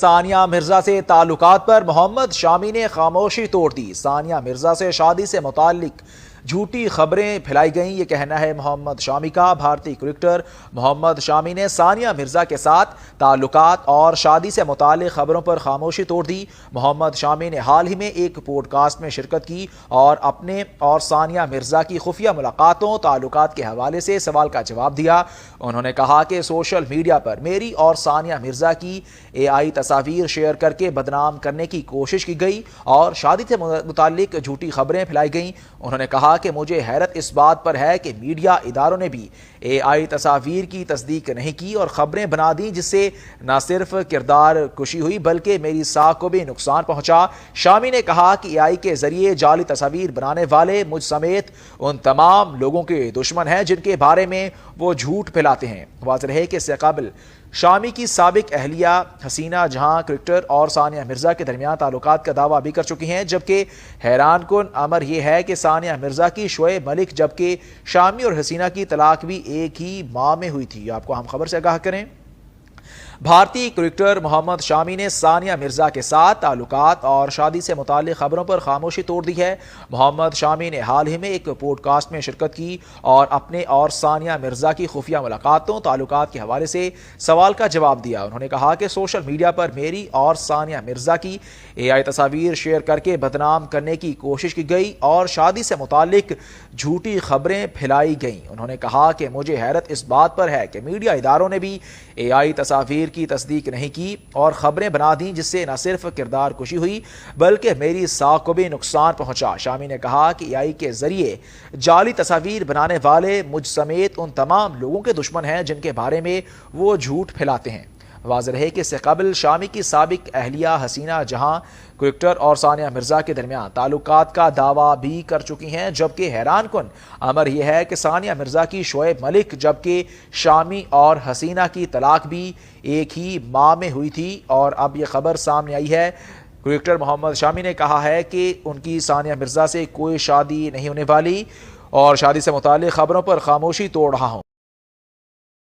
ثانیہ مرزا سے تعلقات پر محمد شامی نے خاموشی توڑ دی۔ ثانیہ مرزا سے شادی سے متعلق جھوٹی خبریں پھیلائی گئیں، یہ کہنا ہے محمد شامی کا۔ بھارتی کرکٹر محمد شامی نے ثانیہ مرزا کے ساتھ تعلقات اور شادی سے متعلق خبروں پر خاموشی توڑ دی۔ محمد شامی نے حال ہی میں ایک پوڈ کاسٹ میں شرکت کی اور اپنے اور ثانیہ مرزا کی خفیہ ملاقاتوں تعلقات کے حوالے سے سوال کا جواب دیا۔ انہوں نے کہا کہ سوشل میڈیا پر میری اور ثانیہ مرزا کی AI تصاویر شیئر کر کے بدنام کرنے کی کوشش کی گئی اور شادی سے متعلق جھوٹی خبریں پھیلائی گئیں۔ انہوں نے کہا کہ مجھے حیرت اس بات پر ہے کہ میڈیا اداروں نے بھی AI تصاویر کی تصدیق نہیں کی اور خبریں بنا دیں، جس سے نہ صرف کردار کشی ہوئی بلکہ میری ساکھ کو بھی نقصان پہنچا۔ شامی نے کہا کہ AI کے ذریعے جعلی تصاویر بنانے والے مجھ سمیت ان تمام لوگوں کے دشمن ہیں جن کے بارے میں وہ جھوٹ پھیلاتے ہیں۔ واضح ہے کہ اس سے قبل شامی کی سابق اہلیہ حسینہ جہاں کرکٹر اور ثانیہ مرزا کے درمیان تعلقات کا دعویٰ بھی کر چکی ہیں، جبکہ حیران کن امر یہ ہے کہ ثانیہ مرزا کی شعیب ملک جبکہ شامی اور حسینہ کی طلاق بھی ایک ہی ماہ میں ہوئی تھی۔ آپ کو ہم خبر سے آگاہ کریں، بھارتی کرکٹر محمد شامی نے ثانیہ مرزا کے ساتھ تعلقات اور شادی سے متعلق خبروں پر خاموشی توڑ دی ہے۔ محمد شامی نے حال ہی میں ایک پوڈ کاسٹ میں شرکت کی اور اپنے اور ثانیہ مرزا کی خفیہ ملاقاتوں تعلقات کے حوالے سے سوال کا جواب دیا۔ انہوں نے کہا کہ سوشل میڈیا پر میری اور ثانیہ مرزا کی AI تصاویر شیئر کر کے بدنام کرنے کی کوشش کی گئی اور شادی سے متعلق جھوٹی خبریں پھیلائی گئیں۔ انہوں نے کہا کہ مجھے حیرت اس بات پر ہے کہ میڈیا اداروں نے بھی AI تصاویر کی تصدیق نہیں کی اور خبریں بنا دیں، جس سے نہ صرف کردار کشی ہوئی بلکہ میری ساکھ کو بھی نقصان پہنچا۔ شامی نے کہا کہ AI کے ذریعے جعلی تصاویر بنانے والے مجھ سمیت ان تمام لوگوں کے دشمن ہیں جن کے بارے میں وہ جھوٹ پھیلاتے ہیں۔ واضح ہے کہ اس سے قبل شامی کی سابق اہلیہ حسینہ جہاں کرکٹر اور ثانیہ مرزا کے درمیان تعلقات کا دعویٰ بھی کر چکی ہیں، جبکہ حیران کن امر یہ ہے کہ ثانیہ مرزا کی شعیب ملک جبکہ شامی اور حسینہ کی طلاق بھی ایک ہی ماہ میں ہوئی تھی اور اب یہ خبر سامنے آئی ہے۔ کرکٹر محمد شامی نے کہا ہے کہ ان کی ثانیہ مرزا سے کوئی شادی نہیں ہونے والی اور شادی سے متعلق خبروں پر خاموشی توڑ رہا ہوں۔